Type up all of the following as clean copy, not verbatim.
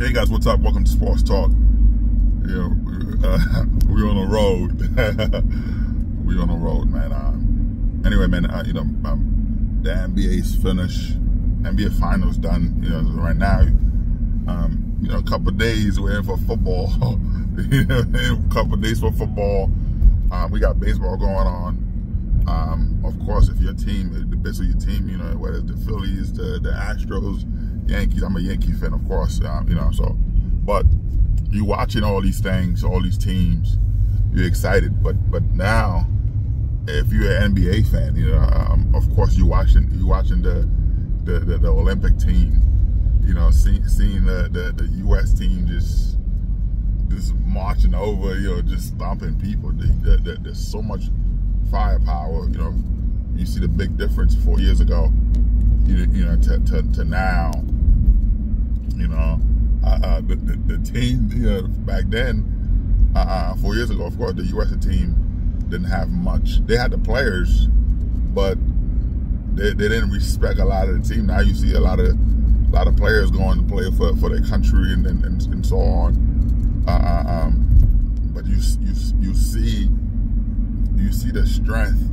Hey guys, what's up? Welcome to Sports Talk. We're on the road. We're on the road, man. Anyway, man, the NBA's finished. NBA Finals done. Right now, a couple of days we're in for football. A couple of days for football. We got baseball going on. Of course, if your team, the best of your team, whether it's the Phillies, the Astros, Yankees. I'm a Yankee fan, of course. But you watching all these things, all these teams, you're excited. But now, if you're an NBA fan, of course you're watching the Olympic team. Seeing the U.S. team just marching over, just stomping people. There's so much firepower. You see the big difference 4 years ago, to now. The team, back then, 4 years ago, of course, the U.S. team didn't have much. They had the players, but they didn't respect a lot of the team. Now you see a lot of players going to play for their country and so on. But you see the strength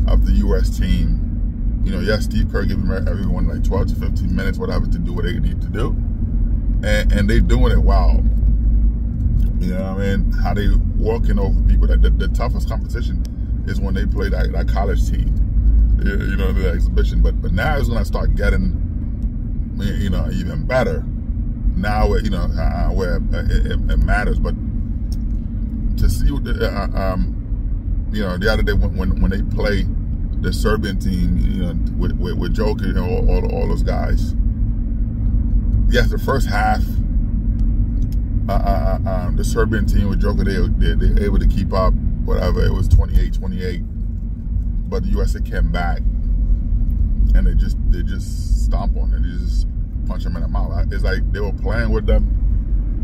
of the U.S. team. Yes, Steve Kerr giving everyone like 12 to 15 minutes, whatever, to do what they need to do. And they doing it well. How they walking over people. The toughest competition is when they play that college team. The exhibition. But now it's gonna start getting, even better. Now, where it matters. But to see the other day when they play the Serbian team, with Joker, all those guys. Yes, the first half, the Serbian team with Joker, they're able to keep up, whatever, it was 28-28. But the USA came back, and they just stomp on it. They just punch them in the mouth. It's like they were playing with them,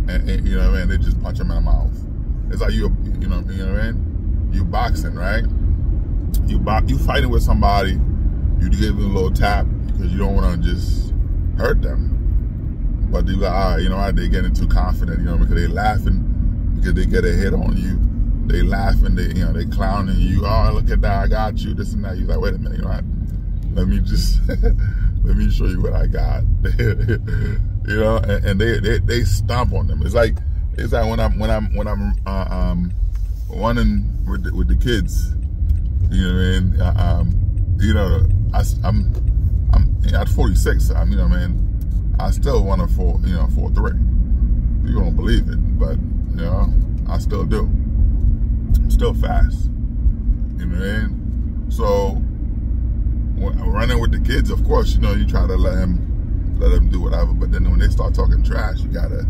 and they just punch them in the mouth. It's like you boxing, right? You fighting with somebody, you give them a little tap because you don't want to just hurt them. But they're like, all right, they're getting too confident, because they laughing because they get a hit on you. They laughing, they clowning you. Oh, look at that, I got you, this and that. You're like, wait a minute, let me just let me show you what I got. And they stomp on them. It's like when I'm running with the kids. I'm at 46. I still want a 4.3. You don't believe it, but I still do. I'm still fast. So when I'm running with the kids, of course, you try to let them do whatever. But then when they start talking trash, you gotta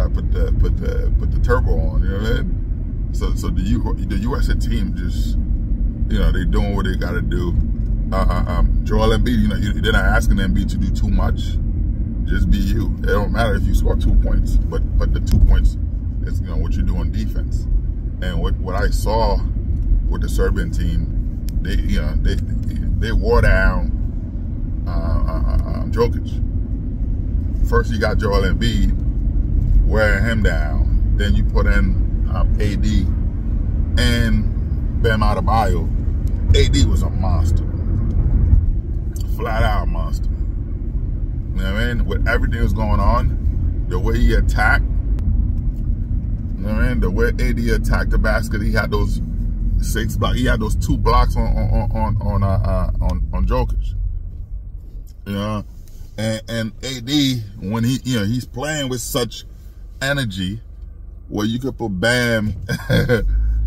put the turbo on. So the USA team just they doing what they gotta do. Joel Embiid, they're not asking Embiid to do too much. Just be you. It don't matter if you score 2 points, but the 2 points is what you do on defense. And what I saw with the Serbian team, they wore down Jokic. First you got Joel Embiid wearing him down. Then you put in AD and Bam Adebayo. AD was a monster. Flat out monster. With everything that's going on, the way he attacked, the way AD attacked the basket, he had those 6 blocks. He had those 2 blocks on Jokic. And AD, when he's playing with such energy, where you could put Bam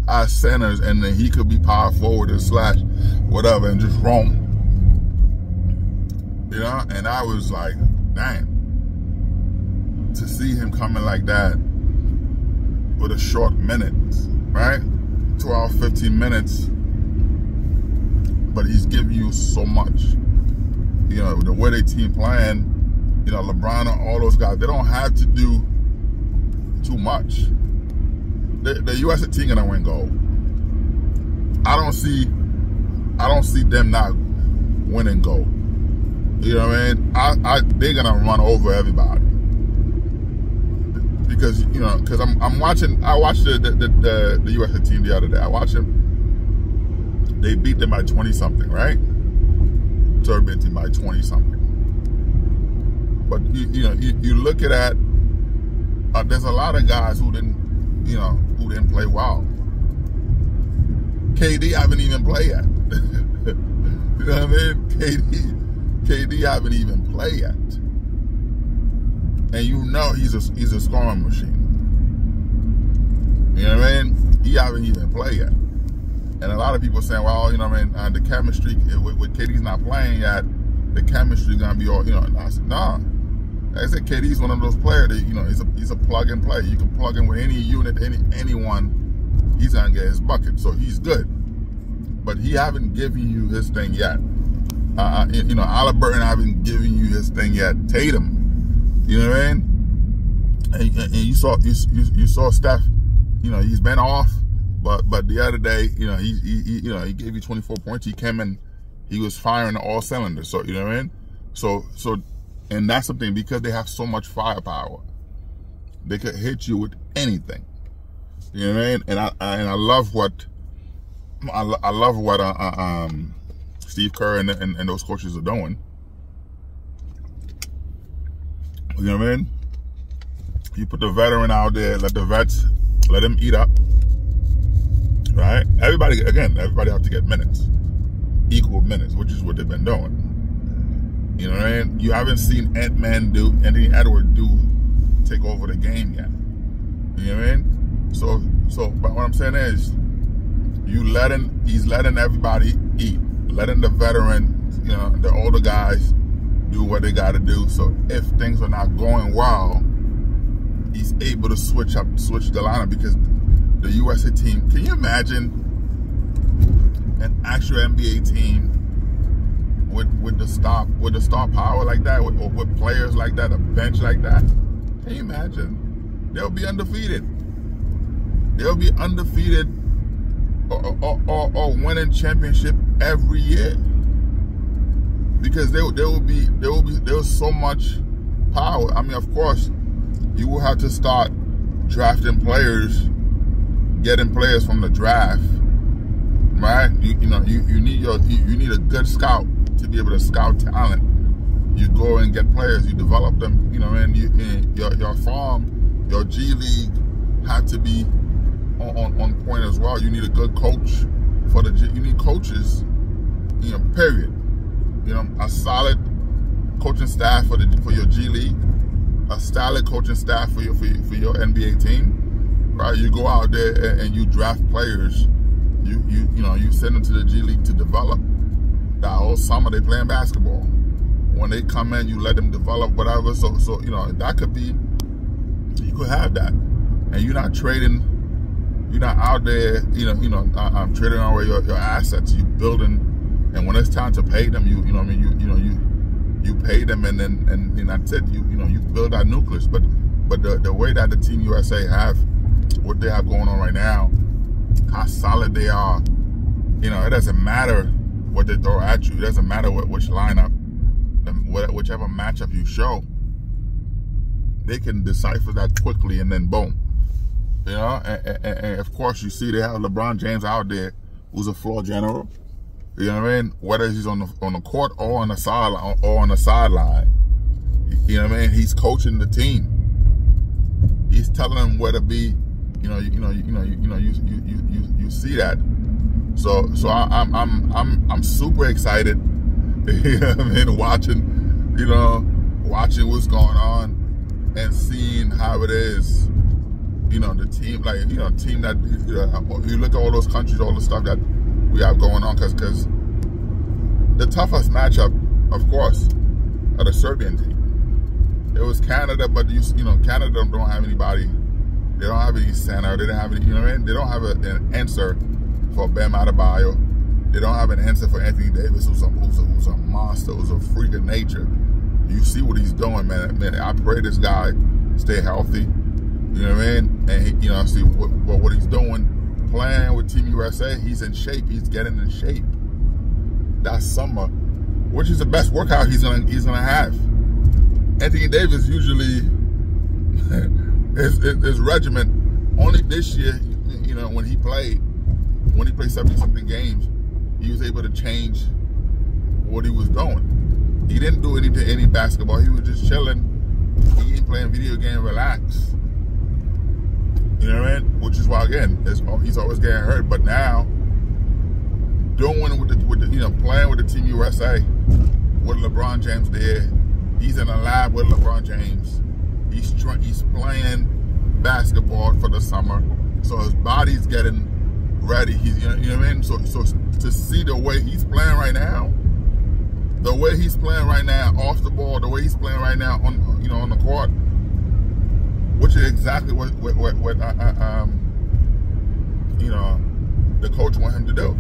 as centers, and then he could be power forward or slash whatever and just roam. And I was like, damn, to see him coming like that with a short minutes, right? 12, 15 minutes, but he's giving you so much. The way they team playing, LeBron and all those guys, they don't have to do too much. The USA team gonna win gold. I don't see them not winning gold. You know what I mean? They're gonna run over everybody. because because I'm watching. I watched the USA team the other day. I watched them. They beat them by 20 something, right? Serbian team by 20 something. But you look at that. There's a lot of guys who didn't play well. KD haven't even played yet. You know what I mean? KD haven't even played yet. And he's a scoring machine. You know what I mean? He haven't even played yet. And a lot of people saying, well, the chemistry with KD's not playing yet, the chemistry gonna be all, And I said, nah. Like I said, KD's one of those players that, he's a plug and play. You can plug in with any unit, anyone, he's gonna get his bucket. So he's good. But he haven't given you his thing yet. Halliburton haven't given you his thing yet. Tatum. You know what I mean? And you saw Steph. He's been off, but the other day, he gave you 24 points. He came in, he was firing all cylinders. So you know what I mean? So and that's something, because they have so much firepower. They could hit you with anything. You know what I mean? And I love what Steve Kerr and those coaches are doing. You know what I mean? You put the veteran out there, let the vets, let them eat up. Right? Everybody have to get minutes. Equal minutes, which is what they've been doing. You know what I mean? You haven't seen Anthony Edwards take over the game yet. You know what I mean? So but what I'm saying is, he's letting everybody eat, letting the veterans, the older guys do what they got to do. So if things are not going well, he's able to switch the lineup, because the USA team, can you imagine an actual NBA team with the star power like that, with players like that, a bench like that? Can you imagine? They'll be undefeated. They'll be undefeated or winning championship every year, because there's so much power. I mean, of course, you will have to start drafting players, getting players from the draft, right? You need a good scout to be able to scout talent. You go and get players, you develop them. And your farm, your G League have to be on point as well. You need a good coach you need coaches, period. A solid coaching staff for your G League, a solid coaching staff for your NBA team, right? You go out there and you draft players. You send them to the G League to develop. That whole summer they playing basketball. When they come in, you let them develop whatever. So that could be, you could have that, and you're not trading. You're not out there, trading away your assets. You building, and when it's time to pay them, you pay them, and that's it. You build that nucleus. But the way that the Team USA have what they have going on right now, how solid they are, it doesn't matter what they throw at you. It doesn't matter which lineup, whichever matchup you show, they can decipher that quickly, and then boom. And of course, you see they have LeBron James out there, who's a floor general. You know what I mean? Whether he's on the court or on the sideline, you know what I mean? He's coaching the team. He's telling them where to be. You see that. So I'm super excited. You know what I mean? Watching what's going on and seeing how it is. The team, team that, you look at all those countries, all the stuff that we have going on, because the toughest matchup, of course, are the Serbian team. It was Canada, but Canada don't have anybody. They don't have any center. They don't have any, They don't have an answer for Bam Adebayo. They don't have an answer for Anthony Davis, who's a monster, who's a freak of nature. You see what he's doing, man. I pray this guy stay healthy. You know what I mean? And see what he's doing, playing with Team USA. He's in shape. He's getting in shape. That summer, which is the best workout he's gonna have. Anthony Davis usually his regiment. Only this year, you know, when he played 70-something games, he was able to change what he was doing. He didn't do any basketball. He was just chilling, eating, playing video game, relax. You know what I mean? Which is why, again, he's always getting hurt. But now, doing with the you know, playing with the Team USA, what LeBron James did, he's in a lab with LeBron James. He's playing basketball for the summer, so his body's getting ready. He's, you know what I mean? So to see the way he's playing right now, off the ball, the way he's playing right now on, you know, on the court, which is exactly what you know, the coach want him to do.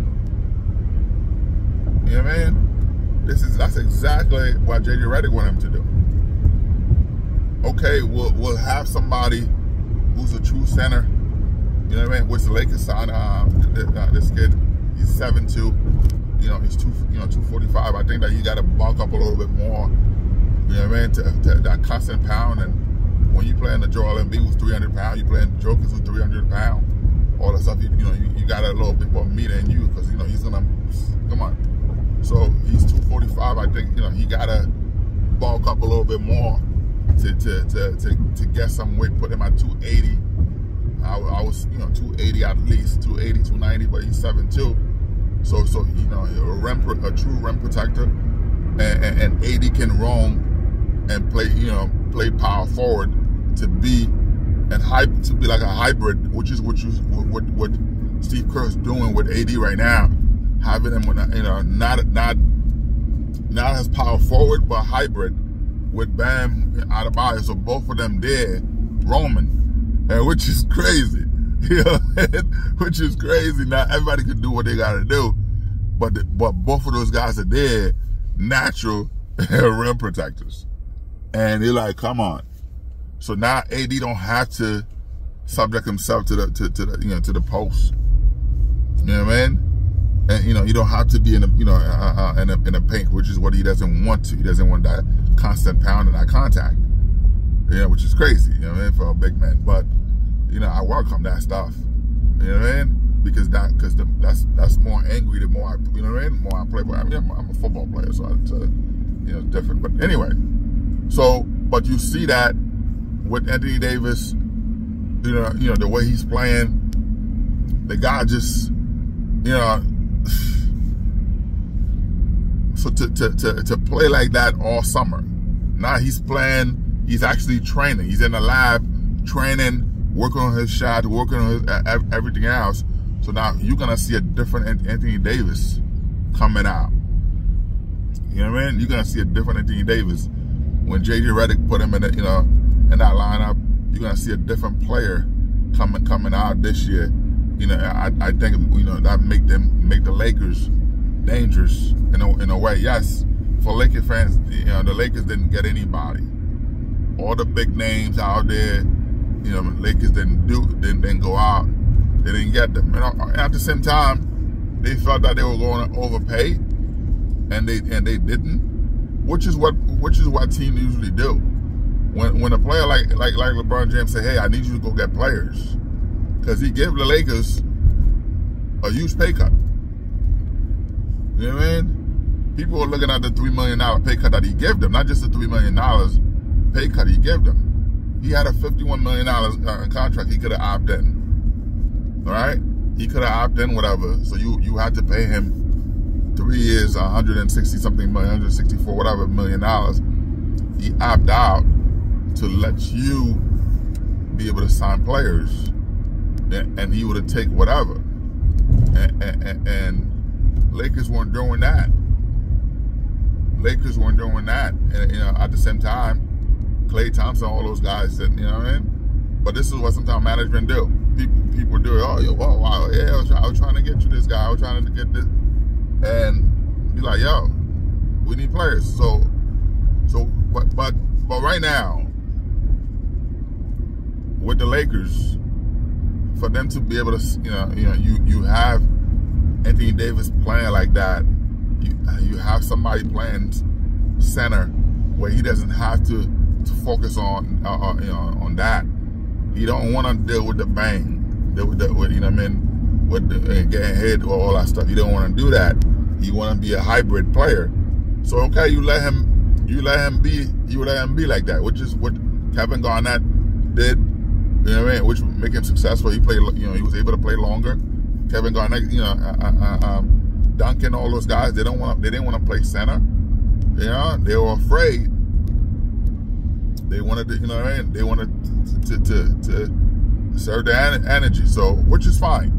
You know what I mean? That's exactly what JJ Redick want him to do. Okay, we'll have somebody who's a true center. You know what I mean? Which the Lakers signed this kid. He's 7'2". You know, he's 245. I think that you got to bulk up a little bit more. You know what I mean? To that constant pound. And when you play in the Joel Embiid who's 300 pounds, you play in the Jokic who's 300 pounds. All that stuff, you know, you got a little bit more meat in you, because, you know, he's gonna, come on. So he's 245. I think, you know, he gotta bulk up a little bit more to get some weight. Put him at 280. I was, you know, 280 at least, 280, 290, but he's 7'2". So you know, a true rim protector, and AD can roam and play, you know, play power forward to be like a hybrid, which is what Steve Kerr's doing with AD right now, having him, you know, not as power forward, but hybrid with Bam Adebayo. So both of them there roaming, and which is crazy, you know, which is crazy. Not everybody can do what they got to do, but both of those guys are there, natural rim protectors, and you're like, come on. So now AD don't have to subject himself to the you know, to the post. You know what I mean? And, you know, you don't have to be in a, you know, in a paint, which is what he doesn't want to. He doesn't want that constant pound and that contact. You know, which is crazy. You know what I mean, for a big man. But, you know, I welcome that stuff. You know what I mean? Because that's more angry the more I, you know what I mean? More I play. But I mean, I'm a football player, so it's you know, different. But anyway, so but you see that with Anthony Davis, you know the way he's playing, the guy just, you know, so to play like that all summer. Now he's playing, he's actually training. He's in the lab training, working on his shot, working on his, everything else. So now you're gonna see a different Anthony Davis coming out. You know what I mean? You're gonna see a different Anthony Davis when JJ Redick put him in the, you know, in that lineup. You're gonna see a different player coming out this year. You know, I think, you know, that make the Lakers dangerous in a way. Yes, for Lakers fans, you know, the Lakers didn't get anybody. All the big names out there, you know, Lakers didn't go out. They didn't get them. And at the same time, they felt that they were going to overpay, and they didn't. Which is what teams usually do. When a player like LeBron James say, "Hey, I need you to go get players," because he gave the Lakers a huge pay cut. You know what I mean? People are looking at the $3 million pay cut that he gave them, not just the $3 million pay cut he gave them. He had a $51 million contract he could have opted in. All right? He could have opted in, whatever. So you had to pay him 3 years, 160-something million, 164, whatever million dollars. He opted out to let you be able to sign players, and he would have taken whatever. And Lakers weren't doing that. Lakers weren't doing that. And, you know, at the same time, Klay Thompson, all those guys said, you know what I mean? But this is what sometimes management do. People do it. Oh, yo, wow, yeah, I was trying to get you this guy. I was trying to get this. And you're like, yo, we need players. But right now, with the Lakers, for them to be able to, you have Anthony Davis playing like that. You have somebody playing center where he doesn't have to focus on that. He don't want to deal with the bang, with you know what I mean, with the, getting hit or all that stuff. He don't want to do that. He want to be a hybrid player. So okay, you let him be like that, which is what Kevin Garnett did. You know what I mean? Which make him successful. He played, you know, he was able to play longer. Kevin Garnett, you know, Duncan, all those guys, they didn't want to play center. You know, they were afraid. They wanted to, you know what I mean? They wanted to serve their energy. So, which is fine.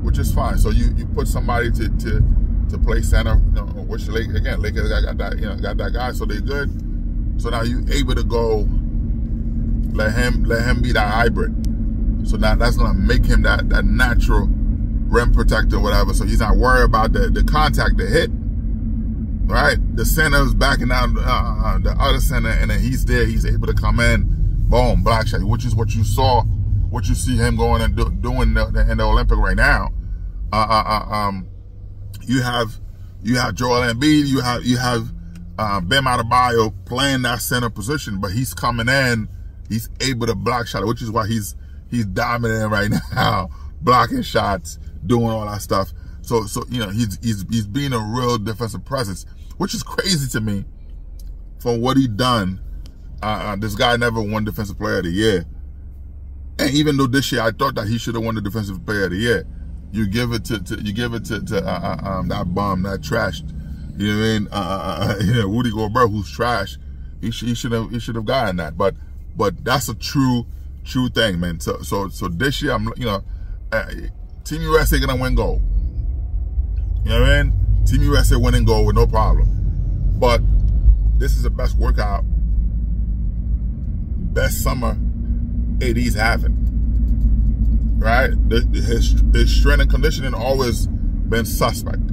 Which is fine. So you put somebody to play center, you know, which Lakers got that, you know, got that guy, so they good. So now you able to go. Let him be that hybrid. So now that's gonna make him that natural rim protector, whatever. So he's not worried about the contact, the hit. Right? The center's backing out the other center, and then he's there. He's able to come in, boom, block shot, which is what you saw, what you see him going and doing in the Olympic right now. You have Joel Embiid, you have Bam Adebayo playing that center position, but he's coming in. He's able to block shot, which is why he's dominating right now, blocking shots, doing all that stuff. So you know, he's being a real defensive presence, which is crazy to me for what he done. This guy never won Defensive Player of the Year, and even though this year I thought that he should have won the Defensive Player of the Year, you give it to that bum, that trash. You know what I mean? Rudy Gobert, who's trash. He should have gotten that, but that's a true thing, man. So this year, Team USA gonna win gold. You know what I mean? Team USA winning gold with no problem. But this is the best workout, best summer AD's having. Right? His strength and conditioning always been suspect.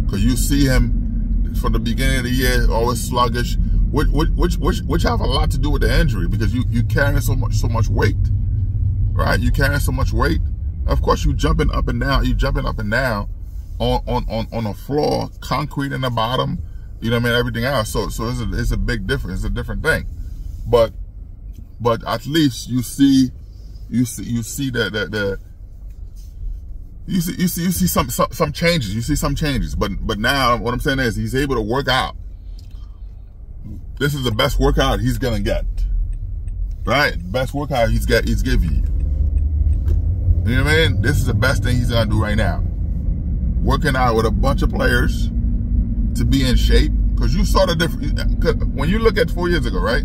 Because you see him from the beginning of the year always sluggish. Which have a lot to do with the injury, because you carrying so much weight, right? You carrying so much weight. Of course, you jumping up and down. You jumping up and down on a floor, concrete in the bottom. You know what I mean? Everything else. So it's a big difference. It's a different thing. But at least you see some changes. You see some changes. But now what I'm saying is he's able to work out. This is the best workout he's gonna get, right? Best workout he's giving you. You know what I mean? This is the best thing he's gonna do right now. Working out with a bunch of players to be in shape, because you saw the difference. When you look at 4 years ago, right?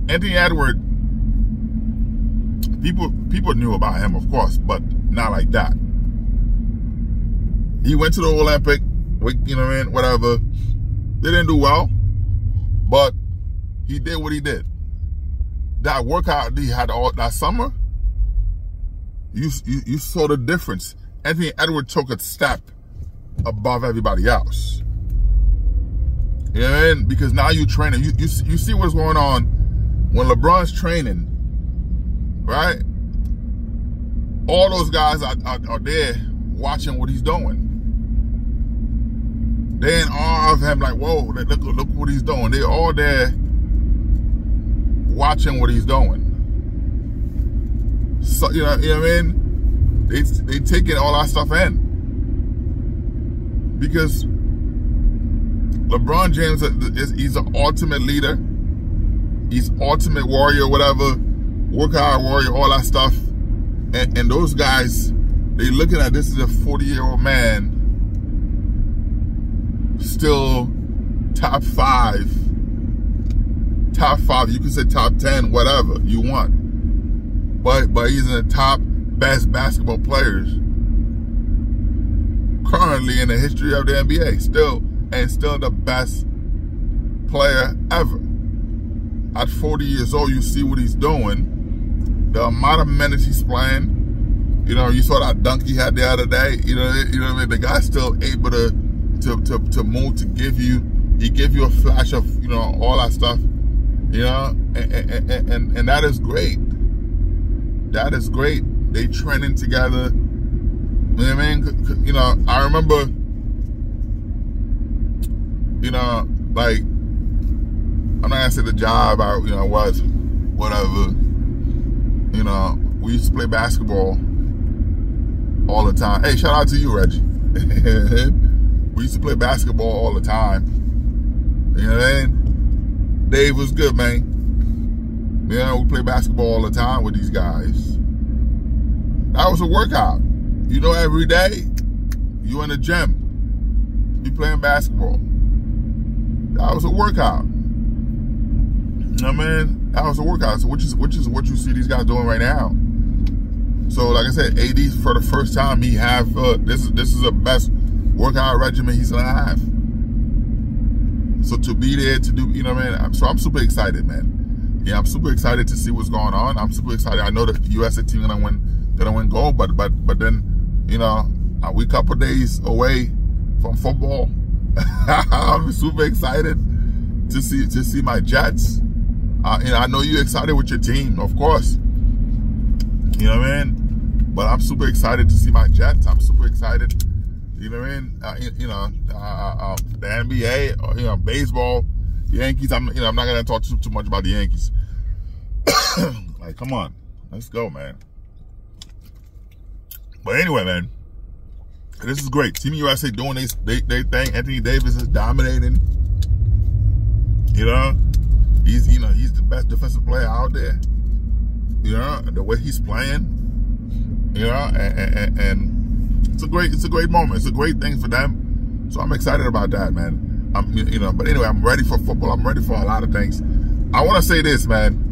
Anthony Edwards, people knew about him, of course, but not like that. He went to the Olympic, you know what I mean? Whatever. They didn't do well. But he did what he did. That workout he had all that summer, you saw the difference. Anthony Edwards took a step above everybody else. You know what I mean? Because now you're training. You see what's going on when LeBron's training, right? All those guys are there watching what he's doing. They in awe of him, like, whoa, look what he's doing. They're all there watching what he's doing. So, you know what I mean? They taking all that stuff in. Because LeBron James, he's an ultimate leader. He's ultimate warrior, whatever. Workout warrior, all that stuff. And those guys, they looking at this as a 40-year-old man, still top 5, you can say top 10, whatever you want, but he's in the top best basketball players currently in the history of the NBA, still the best player ever. At 40 years old, you see what he's doing, the amount of minutes he's playing. You know, you saw that dunk he had the other day. You know what I mean? The guy's still able to move, to give you a flash of, you know, all that stuff, you know, and that is great. That is great. They training together. You know what I mean? You know, I remember, you know, like, I'm not gonna say the job I, you know, was, whatever. You know, we used to play basketball all the time. Hey, shout out to you, Reggie. We used to play basketball all the time. You know what I mean? Dave was good, man. You know, we play basketball all the time with these guys. That was a workout. You know, every day, you in the gym, you playing basketball. That was a workout. You know what I mean? That was a workout. So which is what you see these guys doing right now. So like I said, AD for the first time he have this is the best workout regimen he's gonna have. So to be there to do, you know what I mean? So I'm super excited, man. Yeah, I'm super excited to see what's going on. I'm super excited. I know that the USA team gonna win gold, but then, you know, we a couple days away from football. I'm super excited to see my Jets. And I know you're excited with your team, of course. You know what I mean? But I'm super excited to see my Jets. I'm super excited. You know what I mean? The NBA, or, you know, baseball, Yankees. I'm not gonna talk too much about the Yankees. Like, come on, let's go, man. But anyway, man, this is great. Team USA doing they thing. Anthony Davis is dominating. You know, he's the best defensive player out there. You know, the way he's playing. You know, and it's a great moment. It's a great thing for them. So I'm excited about that, man. You know, but anyway, I'm ready for football. I'm ready for a lot of things. I want to say this, man.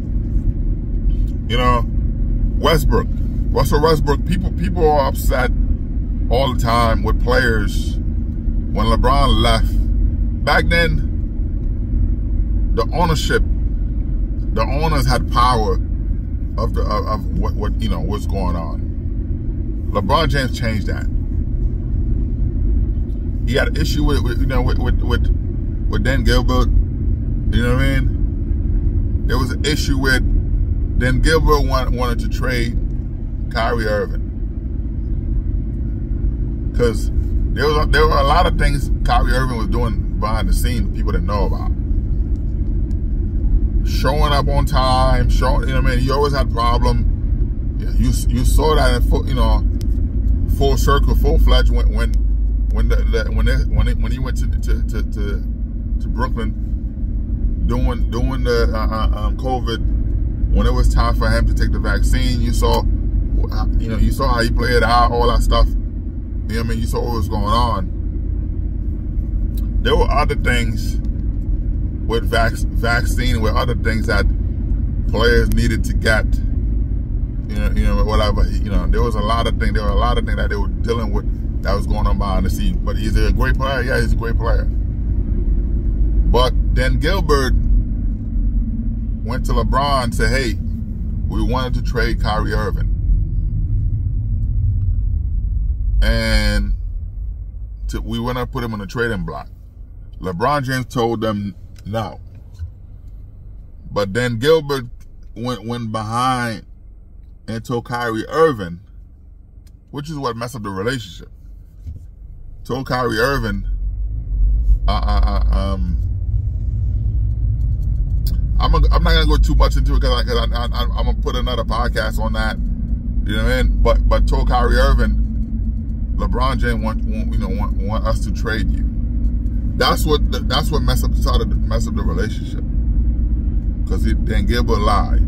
You know, Russell Westbrook. People are upset all the time with players when LeBron left. Back then, the owners had power of what you know what's going on. LeBron James changed that. He had an issue with Dan Gilbert. You know what I mean? There was an issue with Dan Gilbert wanted to trade Kyrie Irving because there were a lot of things Kyrie Irving was doing behind the scenes people didn't know about. Showing up on time, you know what I mean? He always had a problem. You saw that in full circle, full-fledged when he went to Brooklyn doing the COVID, when it was time for him to take the vaccine. You saw how he played out, all that stuff. You know what I mean? You saw what was going on. There were other things with vaccine, with other things that players needed to get. You know, whatever. You know, there were a lot of things that they were dealing with that was going on behind the scenes. But he's a great player. Yeah, he's a great player. But then Gilbert went to LeBron and said, "Hey, we wanted to trade Kyrie Irving, and we want to put him on the trading block." LeBron James told them no. But then Gilbert went behind and told Kyrie Irving, which is what messed up the relationship. Told Kyrie Irving, I'm not gonna go too much into it because I'm gonna put another podcast on that. You know what I mean? But told Kyrie Irving, LeBron James want us to trade you. That's what started to mess up the relationship. Because then Gilbert lied.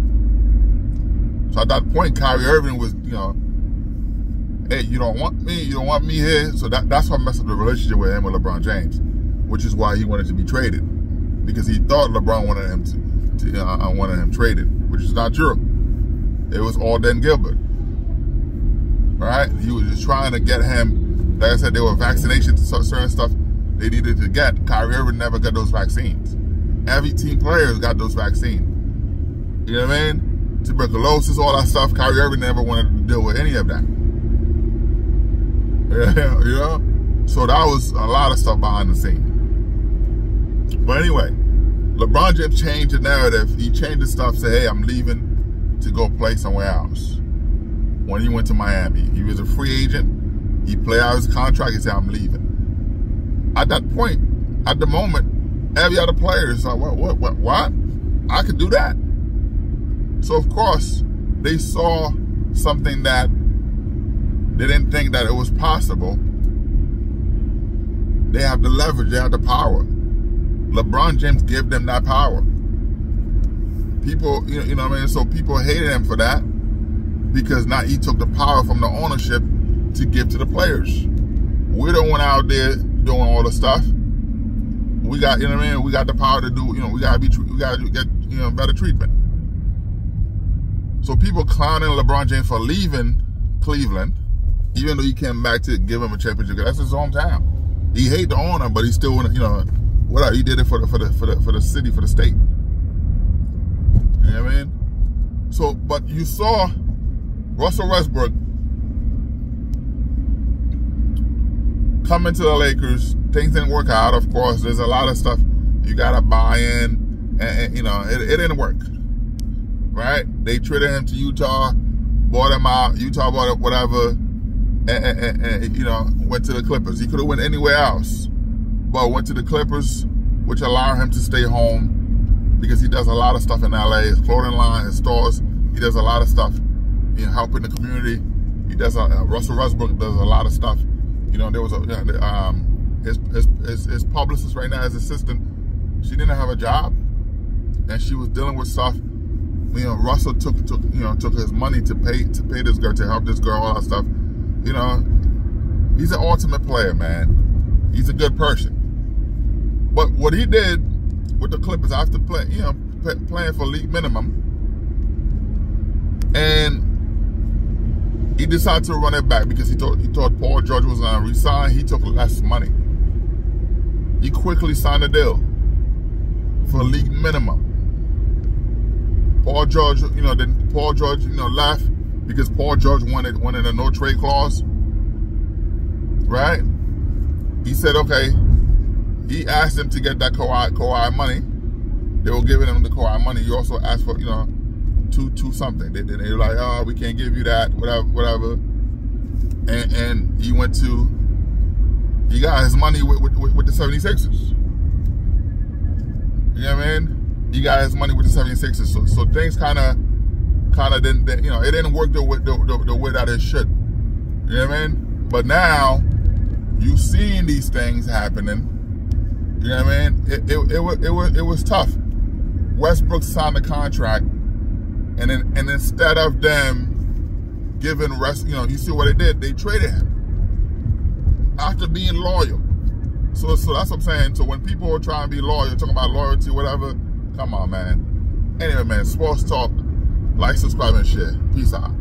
So at that point, Kyrie Irving was, you know, hey, you don't want me here. So that's what messed up the relationship with him and LeBron James, which is why he wanted to be traded, because he thought LeBron wanted him wanted him traded, which is not true. It was all Dan Gilbert, right? He was just trying to get him. Like I said, there were vaccinations, certain stuff they needed to get. Kyrie Irving never got those vaccines. Every team players got those vaccines. You know what I mean? Tuberculosis, all that stuff. Kyrie Irving never wanted to deal with any of that. Yeah, you know? So that was a lot of stuff behind the scenes. But anyway, LeBron James changed the narrative. He changed the stuff, said, hey, I'm leaving to go play somewhere else. When he went to Miami, he was a free agent. He played out his contract. He said, I'm leaving. At that point, at the moment, every other player is like, what? I could do that. So, of course, they saw something that they didn't think that it was possible. They have the leverage, they have the power. LeBron James gave them that power. People, you know what I mean? So people hated him for that because now he took the power from the ownership to give to the players. We're the one out there doing all the stuff. We got, you know what I mean? We got the power to do, we gotta get, better treatment. So people clowning LeBron James for leaving Cleveland, even though he came back to give him a championship. That's his hometown. He hate the owner, but he still, whatever. He did it for the city, for the state. You know what I mean? So, but you saw Russell Westbrook come into the Lakers. Things didn't work out. Of course, there's a lot of stuff you gotta buy in, and it didn't work. Right? They traded him to Utah, bought him out. Utah bought it, whatever, and went to the Clippers. He could have went anywhere else, but went to the Clippers, which allowed him to stay home because he does a lot of stuff in LA. His clothing line, his stores, he does a lot of stuff, helping the community. He does. Russell Westbrook does a lot of stuff. There was his publicist right now, his assistant. She didn't have a job, and she was dealing with stuff. Russell took his money to pay this girl, to help this girl, all that stuff. He's an ultimate player, man. He's a good person. But what he did with the Clippers after playing for league minimum, and he decided to run it back because he thought Paul George was going to resign. He took less money. He quickly signed a deal for league minimum. Paul George, left because Paul George wanted a no trade clause. Right? He said, okay. He asked them to get that Kawhi money. They were giving him the Kawhi money. He also asked for, two something. They were like, oh, we can't give you that, whatever. And he got his money with the 76ers. You know what I mean? He got his money with the 76ers. So things kind of didn't, it didn't work the way that it should. You know what I mean? But now, you seeing these things happening. You know what I mean? It was tough. Westbrook signed the contract, and instead of them giving you see what they did? They traded him after being loyal. So that's what I'm saying. So when people are trying to be loyal, talking about loyalty, whatever, come on, man. Anyway, man, Sports Talk. Like, subscribe, and share. Peace out.